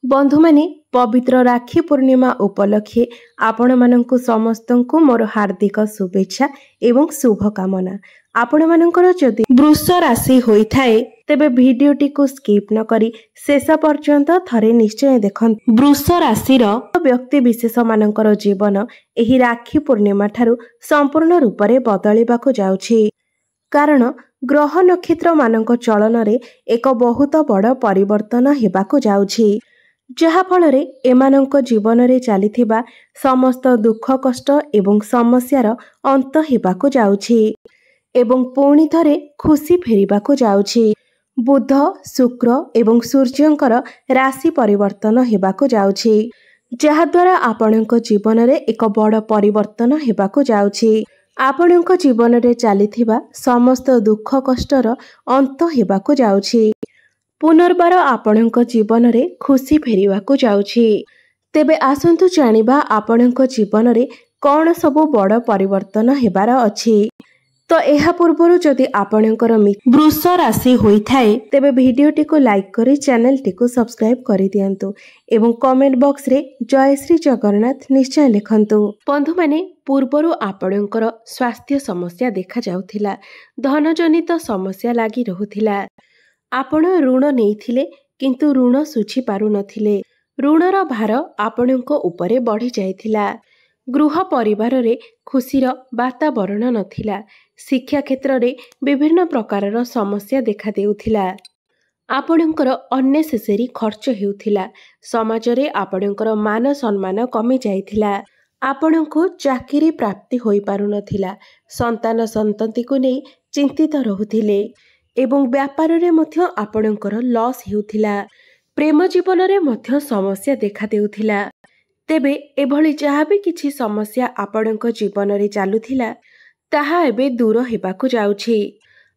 बंधु माने पवित्र राखी पूर्णिमा उपलक्षे आपण मानंकु समस्तंकु मोर हार्दिक शुभेच्छा एवं शुभकामना। आपण मानंकर जदि वृष राशि होई थाए तेबे भिडियोटी को स्किप न करी शेष पर्यंत थरे निश्चय देखन। वृष राशि व्यक्ति विशेष मानंकर जीवन एही राखी पूर्णिमा ठारू संपूर्ण रूप से बदलिबाकु जाउछि, कारण ग्रह नक्षत्र मानक चलन रे एक बहुत बड़ परिवर्तन हेबाकु जाउछि, जहा फलरे एमानंक जीवन रे चलीथिबा समस्त दुख कष्ट एवं समस्यार अंत हेबाकु जाउछि एवं पुणी थरे खुशी फेरिबाकु जाउछि। बुध शुक्र एवं सूर्यंकर राशि परिवर्तन हेबाकु जाउछि, जहा द्वारा आपणक जीवन रे एक बड़ परिवर्तन हेबाकु जाउछि। आपणक जीवन रे चलीथिबा समस्त दुख कष्टर अंत हेबाकु जाउछि, पुनर्बार आपणक जीवन रे खुशी फेरिबाकु जाउछि। तेबे आसंतु जानिबा आपणक जीवन रे कौन सबु बड़ परिवर्तन हेबार अछि। तो एहा पूर्वरु जदि आपणकर वृष राशि होई थाए तेबे भिडियोटी को लाइक करी चैनल टी को सब्सक्राइब करि दियंतु एवं कमेंट बॉक्स रे जय श्री जगन्नाथ निश्चय लिखंतु। बंधु माने पूर्वरु आपणकर स्वास्थ्य समस्या देखा जाउथिला, धन जनित समस्या लागी रहुथिला। आपण ऋण नेइथिले किंतु ऋण सुझी पारु नथिले, ऋणर भार आपणक उपरे बढ़ी जाइथिला। गृह परिवार रे खुशीर वातावरण नथिला, शिक्षा क्षेत्र रे विभिन्न प्रकारर समस्या देखा देउथिला। आपणकर अनेसेसरी खर्च हेउथिला, समाज रे आपणकर मान सम्मान कमी जाइथिला। आपणको चाकरी प्राप्ति होई पारु नथिला, संतान संतति को नै चिंतित रहुथिले एवं व्यापार रे मध्य आपणकर लॉस हेउथिला। प्रेम जीवन रे मध्य समस्या देखा देउथिला। तेबे एभली जहा भी किछि समस्या आपणक जीवन रे चालुथिला ताहा एबे दूर हेबाकु जाउछि।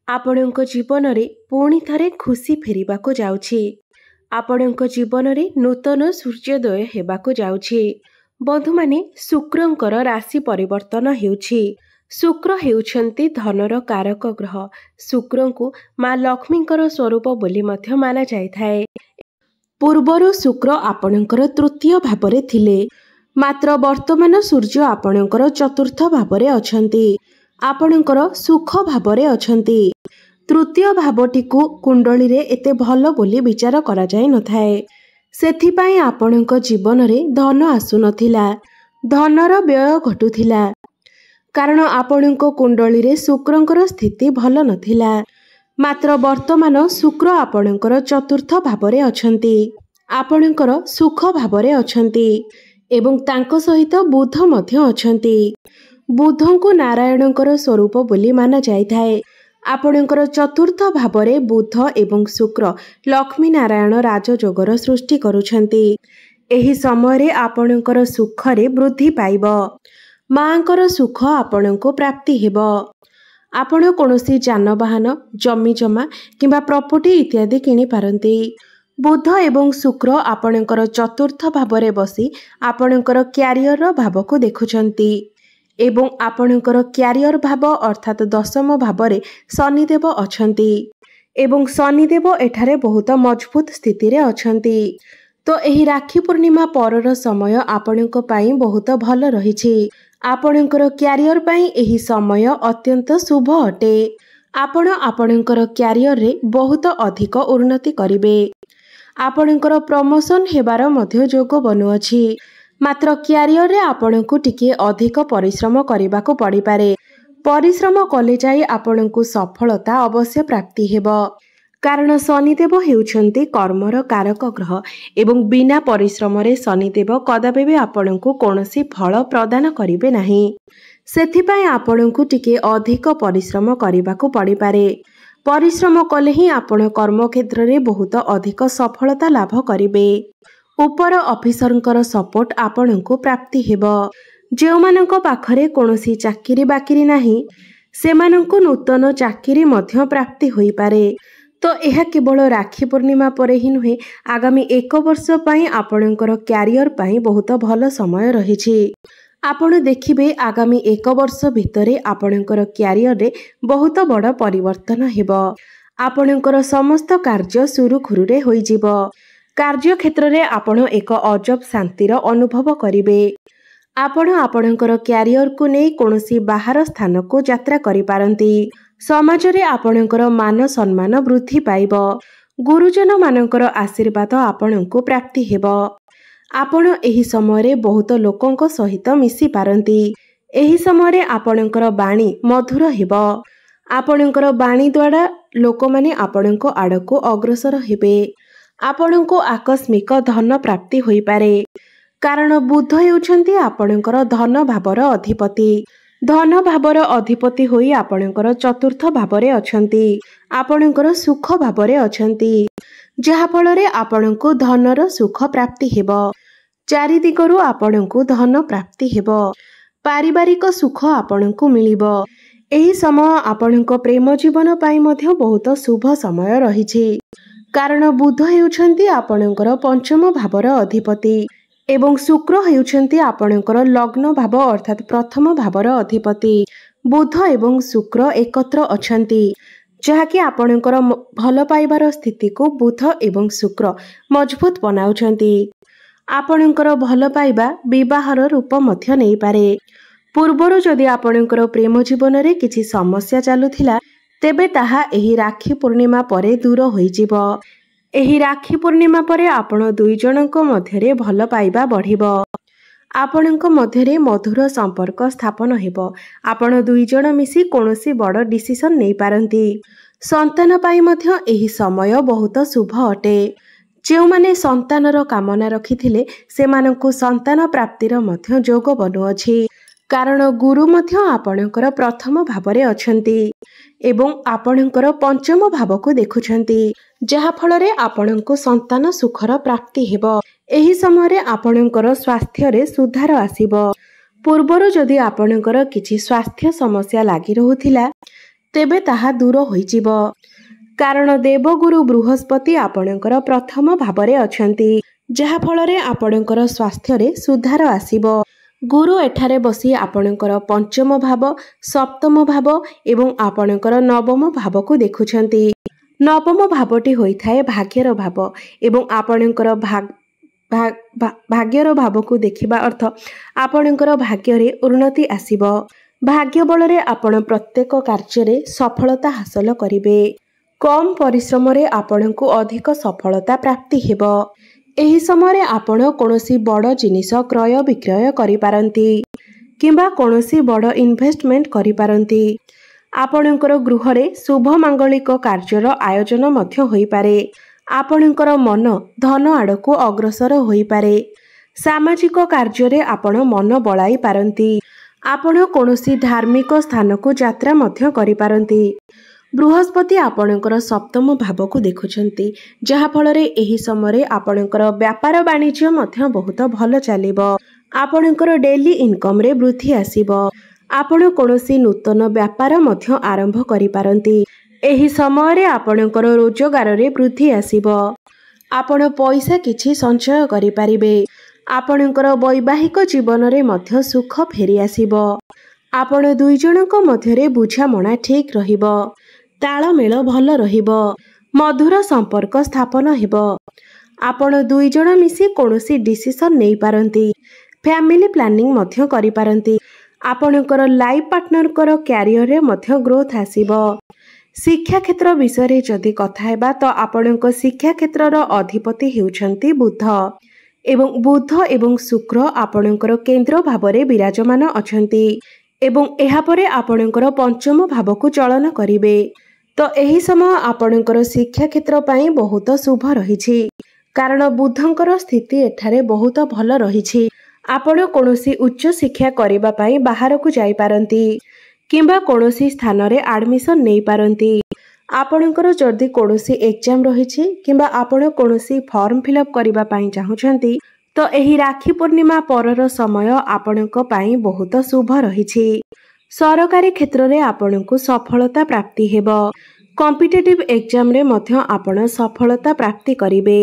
आपणक जीवन रे पुणी थरे खुशी फेरिबाकु जाउछि। आपणक जीवन रे नूतन सूर्योदय हेबाकु जाउछि। बंधु माने शुक्रंकर राशि परिवर्तन हेउछि। शुक्र हेउछंती धनर कारक ग्रह। शुक्रंकु मां लक्ष्मींकर स्वरूप बोली मध्य माना जाइथाए। पूर्वरु शुक्र आपणकर तृतीय भावरे थिले, मात्र वर्तमान सूर्य आपणकर चतुर्थ भावरे अछंती, आपणकर सुख भावरे अछंती। तृतीय भावटीकु कुंडली रे एते भलो बोली विचार करा जाय नथाए, सेथिपाई आपणक जीवन रे धन आसु नथिला, धनर व्यय घटुथिला, कारण आपणक कुंडली रे शुक्रंकर स्थिति भलो नथिला। मात्र वर्तमान शुक्र आपणकर चतुर्थ भावरे अछंती, आपणकर सुख भावरे अछंती एवं तांको सहित बुध मध्य अछंती। बुधंकु नारायणकर स्वरूप बोली माना जाइथाए। आपणकर चतुर्थ भावरे बुध एवं शुक्र लक्ष्मी नारायण राजयोगर सृष्टि करुछंती। एही समय रे आपणकर सुखरे वृद्धि पाइब, मांकर सुख आपणको प्राप्ति हेबो। आपण कोनोसी जानवाहन जमी जमा किंबा प्रॉपर्टी इत्यादि किनि पारंती। बुध एवं शुक्र आपणकर चतुर्थ भावरे बसी आपणकर क्यारियर भाव को देखुछंती एवं आपणकर क्यारियर भाव अर्थात दशम भावरे शनिदेव अछंती एवं शनिदेव एठारे बहुत मजबूत स्थिति रे अछंती। तो एही राखी पूर्णिमा परर समय आपणको पाई बहुत भल रहिछि। आपणकर क्यारियर पाई एही समय अत्यंत शुभ अटे। आपण आपणकर क्यारियर रे बहुत अधिक उन्नति करिवे। आपणकर प्रमोशन हेबार मध्य जोग बनुअछि, मात्र क्यारियर रे आपणको टिके अधिक परिश्रम करिबाको पड़ी पारे। परिश्रम कले जाई आपणको सफलता अवश्य प्राप्ति हेबो, कारण शनिदेव हेउछंती कर्मर कारक ग्रह एवं बिना परिश्रम रे शनिदेव कदापि भी आपणको कोनोसी फल प्रदान करिवे नाही। सेथिपाई आपणको टिके अधिक परिश्रम करिबाको पड़ी पारे। परिश्रम कले ही आपण कर्म क्षेत्र रे बहुत अधिक सफलता लाभ करिवे। ऊपर ऑफिसरंकर सपोर्ट आपणको प्राप्ति हेबो। जेउमानंको पाखरे कोनोसी चाकरी बाकरी नाही सेमानंको नूतन चाकरी मध्य प्राप्ति होई पारे। तो यह केवल राखी पूर्णिमा पर ही नुहे, आगामी एक वर्ष पाई आपणकर क्यारियर पाई बहुत भल समय रहिछि। आपण देखिबे आगामी एक वर्ष भितरे आपणकर क्यारियर रे बहुत बड़ परिवर्तन हेबो। आपणकर समस्त कार्य सुरुखुरुरे होई जिवो, କାର୍ଯ୍ୟକ୍ଷେତ୍ର ରେ ଆପଣ ଏକ ଅଜବ ଶାନ୍ତିର ଅନୁଭବ କରିବେ। ଆପଣ ଆପଣଙ୍କର କ୍ୟାରିୟରକୁ ନେଇ କୌଣସି ବାହାର ସ୍ଥାନକୁ ଯାତ୍ରା କରିପାରନ୍ତି। ସମାଜରେ ଆପଣଙ୍କର ମାନ ସମ୍ମାନ ବୃଦ୍ଧି ପାଇବ। ଗୁରୁଜନମାନଙ୍କର ଆଶୀର୍ବାଦ ଆପଣଙ୍କୁ ପ୍ରାପ୍ତି ହେବ। ଆପଣ ଏହି ସମୟରେ ବହୁତ ଲୋକଙ୍କ ସହିତ ମିଶିପାରନ୍ତି। ଏହି ସମୟରେ ଆପଣଙ୍କର ବାଣୀ ମଧୁର ହେବ। ଆପଣଙ୍କର ବାଣୀ ଦ୍ୱାରା ଲୋକମାନେ ଆପଣଙ୍କ ଆଡ଼କୁ ଅଗ୍ରସର ହେବେ। ଆପଣଙ୍କୁ ଆକସ୍ମିକ ଧନ ପ୍ରାପ୍ତି ହୋଇପାରେ। କାରଣ ବୁଧ ହେଉଛନ୍ତି ଆପଣଙ୍କର ଧନ ଭାବର ଅଧିପତି। ଧନ ଭାବର ଅଧିପତି ହୋଇ ଆପଣଙ୍କର ଚତୁର୍ଥ ଭାବରେ ଅଛନ୍ତି। ଆପଣଙ୍କର ସୁଖ ଭାବରେ ଅଛନ୍ତି, ଯାହାଫଳରେ ଆପଣଙ୍କୁ ଧନର ସୁଖ ପ୍ରାପ୍ତି ହେବ। ଚାରିଦିଗରୁ ଆପଣଙ୍କୁ ଧନ ପ୍ରାପ୍ତି ହେବ। ପାରିବାରିକ ସୁଖ ଆପଣଙ୍କୁ ମିଳିବ। ଏହି ସମୟ ଆପଣଙ୍କ ପ୍ରେମ ଜୀବନ ପାଇଁ ମଧ୍ୟ ବହୁତ ଶୁଭ ସମୟ ରହିଛି। କାରଣ ବୁଧ ହେଉଛନ୍ତି ଆପଣଙ୍କର ପଞ୍ଚମ ଭାବର ଅଧିପତି ଏବଂ ଶୁକ୍ର ହେଉଛନ୍ତି ଆପଣଙ୍କର ଲଗ୍ନ ଭାବ ଅର୍ଥାତ୍ ପ୍ରଥମ ଭାବର ଅଧିପତି। ବୁଧ ଏବଂ ଶୁକ୍ର ଏକତ୍ର ଅଛନ୍ତି, ଯାହାକି ଆପଣଙ୍କର ଭଲ ପାଇବାର ସ୍ଥିତିକୁ ବୁଧ ଏବଂ ଶୁକ୍ର ମଜବୁତ ବନାଉଛନ୍ତି। ଆପଣଙ୍କର ଭଲ ପାଇବା ବିବାହର ରୂପ ମଧ୍ୟ ନେଇପାରେ। ପୂର୍ବରୁ ଯଦି ଆପଣଙ୍କର ପ୍ରେମ ଜୀବନରେ କିଛି ସମସ୍ୟା ଚାଲୁଥିଲା, ତେବେ ତାହା ଏହି ରାକ୍ଷୀ ପୂର୍ଣ୍ଣିମା ପରେ ଦୂର ହୋଇଯିବ। ଏହି ରାକ୍ଷୀ ପୂର୍ଣ୍ଣିମା ପରେ ଆପଣ ଦୁଇ ଜଣଙ୍କ ମଧ୍ୟରେ ଭଲ ପାଇବା ବଢ଼ିବ। ଆପଣଙ୍କ ମଧ୍ୟରେ ମଧୁର ସମ୍ପର୍କ ସ୍ଥାପନ ହେବ। ଆପଣ ଦୁଇ ଜଣ ମିଶି କୌଣସି ବଡ଼ ଡିସିସନ୍ ନେଇପାରନ୍ତି। ସନ୍ତାନ ପାଇଁ ମଧ୍ୟ ଏହି ସମୟ ବହୁତ ଶୁଭ ଅଟେ। ଯେଉଁମାନେ ସନ୍ତାନର କାମନା ରଖିଥିଲେ ସେମାନଙ୍କୁ ସନ୍ତାନ ପ୍ରାପ୍ତିର ମଧ୍ୟ ଯୋଗ ବନୁଅଛି। କାରଣ ଗୁରୁ ମଧ୍ୟ ଆପଣଙ୍କର ପ୍ରଥମ ଭାବରେ ଅଛନ୍ତି ଏବଂ ଆପଣଙ୍କର ପଞ୍ଚମ ଭାବକୁ ଦେଖୁଛନ୍ତି, ଯାହାଫଳରେ ଆପଣଙ୍କୁ ସନ୍ତାନ ସୁଖର ପ୍ରାପ୍ତି ହେବ। ଏହି ସମୟରେ ଆପଣଙ୍କର ସ୍ୱାସ୍ଥ୍ୟରେ ସୁଧାର ଆସିବ। ପୂର୍ବରୁ ଯଦି ଆପଣଙ୍କର କିଛି ସ୍ୱାସ୍ଥ୍ୟ ସମସ୍ୟା ଲାଗି ରହୁଥିଲା, ତେବେ ତାହା ଦୂର ହୋଇଯିବ। କାରଣ ଦେବଗୁରୁ ବୃହସ୍ପତି ଆପଣଙ୍କର ପ୍ରଥମ ଭାବରେ ଅଛନ୍ତି, ଯାହାଫଳରେ ଆପଣଙ୍କର ସ୍ୱାସ୍ଥ୍ୟରେ ସୁଧାର ଆସିବ। ଗୁରୁ ଏଠାରେ ବସି ଆପଣଙ୍କର ପଞ୍ଚମ ଭାବ, ସପ୍ତମ ଭାବ ଏବଂ ଆପଣଙ୍କର ନବମ ଭାବକୁ ଦେଖୁଛନ୍ତି। ନବମ ଭାବଟି ହୋଇଥାଏ ଭାଗ୍ୟର ଭାବ ଏବଂ ଆପଣଙ୍କର ଭାଗ୍ୟର ଭାବକୁ ଦେଖିବା ଅର୍ଥ ଆପଣଙ୍କର ଭାଗ୍ୟରେ ଉନ୍ନତି ଆସିବ। ଭାଗ୍ୟ ବଳରେ ଆପଣ ପ୍ରତ୍ୟେକ କାର୍ଯ୍ୟରେ ସଫଳତା ହାସଲ କରିବେ। କମ୍ ପରିଶ୍ରମରେ ଆପଣଙ୍କୁ ଅଧିକ ସଫଳତା ପ୍ରାପ୍ତି ହେବ। ଏହି ସମୟରେ ଆପଣ କୌଣସି ବଡ଼ ଜିନିଷ କ୍ରୟ ବିକ୍ରୟ କରିପାରନ୍ତି କିମ୍ବା କୌଣସି ବଡ଼ ଇନଭେଷ୍ଟମେଣ୍ଟ କରିପାରନ୍ତି। ଆପଣଙ୍କର ଗୃହରେ ଶୁଭ ମାଙ୍ଗଳିକ କାର୍ଯ୍ୟର ଆୟୋଜନ ମଧ୍ୟ ହୋଇପାରେ। ଆପଣଙ୍କର ମନ ଧନ ଆଡ଼କୁ ଅଗ୍ରସର ହୋଇପାରେ। ସାମାଜିକ କାର୍ଯ୍ୟରେ ଆପଣ ମନ ବଳାଇ ପାରନ୍ତି। ଆପଣ କୌଣସି ଧାର୍ମିକ ସ୍ଥାନକୁ ଯାତ୍ରା ମଧ୍ୟ କରିପାରନ୍ତି। ବୃହସ୍ପତି ଆପଣଙ୍କର ସପ୍ତମ ଭାବକୁ ଦେଖୁଛନ୍ତି, ଯାହାଫଳରେ ଏହି ସମୟରେ ଆପଣଙ୍କର ବ୍ୟାପାର ବାଣିଜ୍ୟ ମଧ୍ୟ ବହୁତ ଭଲ ଚାଲିବ। ଆପଣଙ୍କର ଡେଲି ଇନକମ୍ରେ ବୃଦ୍ଧି ଆସିବ। ଆପଣ କୌଣସି ନୂତନ ବ୍ୟାପାର ମଧ୍ୟ ଆରମ୍ଭ କରିପାରନ୍ତି। ଏହି ସମୟରେ ଆପଣଙ୍କର ରୋଜଗାରରେ ବୃଦ୍ଧି ଆସିବ। ଆପଣ ପଇସା କିଛି ସଞ୍ଚୟ କରିପାରିବେ। ଆପଣଙ୍କର ବୈବାହିକ ଜୀବନରେ ମଧ୍ୟ ସୁଖ ଫେରିଆସିବ। ଆପଣ ଦୁଇ ଜଣଙ୍କ ମଧ୍ୟରେ ବୁଝାମଣା ଠିକ୍ ରହିବ। ତାଳମେଳ ଭଲ ରହିବ। ମଧୁର ସମ୍ପର୍କ ସ୍ଥାପନ ହେବ। ଆପଣ ଦୁଇ ଜଣ ମିଶି କୌଣସି ଡିସିସନ୍ ନେଇପାରନ୍ତି। ଫ୍ୟାମିଲି ପ୍ଲାନିଂ ମଧ୍ୟ କରିପାରନ୍ତି। ଆପଣଙ୍କର ଲାଇଫ୍ ପାର୍ଟନରଙ୍କର କ୍ୟାରିୟରରେ ମଧ୍ୟ ଗ୍ରୋଥ୍ ଆସିବ। ଶିକ୍ଷା କ୍ଷେତ୍ର ବିଷୟରେ ଯଦି କଥା ହେବା ତ ଆପଣଙ୍କ ଶିକ୍ଷା କ୍ଷେତ୍ରର ଅଧିପତି ହେଉଛନ୍ତି ବୁଧ ଏବଂ ବୁଧ ଏବଂ ଶୁକ୍ର ଆପଣଙ୍କର କେନ୍ଦ୍ର ଭାବରେ ବିରାଜମାନ ଅଛନ୍ତି ଏବଂ ଏହାପରେ ଆପଣଙ୍କର ପଞ୍ଚମ ଭାବକୁ ଚଳନ କରିବେ। ତ ଏହି ସମୟ ଆପଣଙ୍କର ଶିକ୍ଷା କ୍ଷେତ୍ର ପାଇଁ ବହୁତ ଶୁଭ ରହିଛି। କାରଣ ବୁଧଙ୍କର ସ୍ଥିତି ଏଠାରେ ବହୁତ ଭଲ ରହିଛି। ଆପଣ କୌଣସି ଉଚ୍ଚ ଶିକ୍ଷା କରିବା ପାଇଁ ବାହାରକୁ ଯାଇପାରନ୍ତି କିମ୍ବା କୌଣସି ସ୍ଥାନରେ ଆଡମିସନ୍ ନେଇପାରନ୍ତି। ଆପଣଙ୍କର ଯଦି କୌଣସି ଏକ୍ଜାମ୍ ରହିଛି କିମ୍ବା ଆପଣ କୌଣସି ଫର୍ମ ଫିଲ୍ଅପ୍ କରିବା ପାଇଁ ଚାହୁଁଛନ୍ତି, ତ ଏହି ରାକ୍ଷୀ ପୂର୍ଣ୍ଣିମା ପରର ସମୟ ଆପଣଙ୍କ ପାଇଁ ବହୁତ ଶୁଭ ରହିଛି। ସରକାରୀ କ୍ଷେତ୍ରରେ ଆପଣଙ୍କୁ ସଫଳତା ପ୍ରାପ୍ତି ହେବ। କମ୍ପିଟେଟିଭ୍ ଏକ୍ଜାମ୍ରେ ମଧ୍ୟ ଆପଣ ସଫଳତା ପ୍ରାପ୍ତି କରିବେ।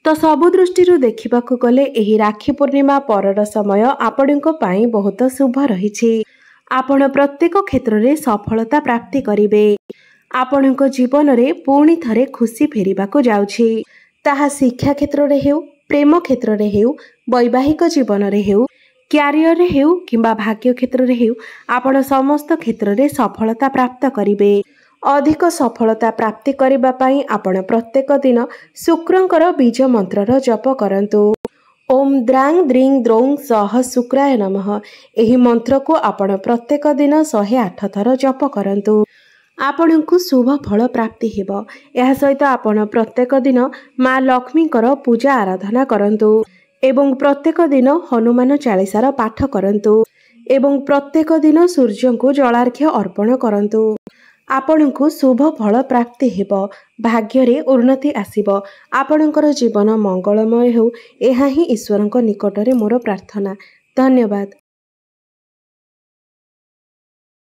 ତ ସବୁ ଦୃଷ୍ଟିରୁ ଦେଖିବାକୁ ଗଲେ ଏହି ରାକ୍ଷୀ ପୂର୍ଣ୍ଣିମା ପରର ସମୟ ଆପଣଙ୍କ ପାଇଁ ବହୁତ ଶୁଭ ରହିଛି। ଆପଣ ପ୍ରତ୍ୟେକ କ୍ଷେତ୍ରରେ ସଫଳତା ପ୍ରାପ୍ତି କରିବେ। ଆପଣଙ୍କ ଜୀବନରେ ପୁଣି ଥରେ ଖୁସି ଫେରିବାକୁ ଯାଉଛି। ତାହା ଶିକ୍ଷା କ୍ଷେତ୍ରରେ ହେଉ, ପ୍ରେମ କ୍ଷେତ୍ରରେ ହେଉ, ବୈବାହିକ ଜୀବନରେ ହେଉ, କ୍ୟାରିୟରରେ ହେଉ କିମ୍ବା ଭାଗ୍ୟ କ୍ଷେତ୍ରରେ ହେଉ, ଆପଣ ସମସ୍ତ କ୍ଷେତ୍ରରେ ସଫଳତା ପ୍ରାପ୍ତ କରିବେ। ଅଧିକ ସଫଳତା ପ୍ରାପ୍ତି କରିବା ପାଇଁ ଆପଣ ପ୍ରତ୍ୟେକ ଦିନ ଶୁକ୍ରଙ୍କର ବୀଜ ମନ୍ତ୍ରର ଜପ କରନ୍ତୁ। ଓମ୍ ଦ୍ରାଂ ଦ୍ରିଂ ଦ୍ରୌଂ ସହ ଶୁକ୍ରାୟ ନମଃ। ଏହି ମନ୍ତ୍ରକୁ ଆପଣ ପ୍ରତ୍ୟେକ ଦିନ 108 ଥର ଜପ କରନ୍ତୁ। ଆପଣଙ୍କୁ ଶୁଭ ଫଳ ପ୍ରାପ୍ତି ହେବ। ଏହା ସହିତ ଆପଣ ପ୍ରତ୍ୟେକ ଦିନ ମା ଲକ୍ଷ୍ମୀଙ୍କର ପୂଜା ଆରାଧନା କରନ୍ତୁ ଏବଂ ପ୍ରତ୍ୟେକ ଦିନ ହନୁମାନ ଚାଳିଶାର ପାଠ କରନ୍ତୁ ଏବଂ ପ୍ରତ୍ୟେକ ଦିନ ସୂର୍ଯ୍ୟଙ୍କୁ ଜଳାର୍ଘ୍ୟ ଅର୍ପଣ କରନ୍ତୁ। ଆପଣଙ୍କୁ ଶୁଭ ଫଳ ପ୍ରାପ୍ତି ହେବ। ଭାଗ୍ୟରେ ଉନ୍ନତି ଆସିବ। ଆପଣଙ୍କର ଜୀବନ ମଙ୍ଗଳମୟ ହେଉ, ଏହା ହିଁ ଈଶ୍ୱରଙ୍କ ନିକଟରେ ମୋର ପ୍ରାର୍ଥନା। ଧନ୍ୟବାଦ।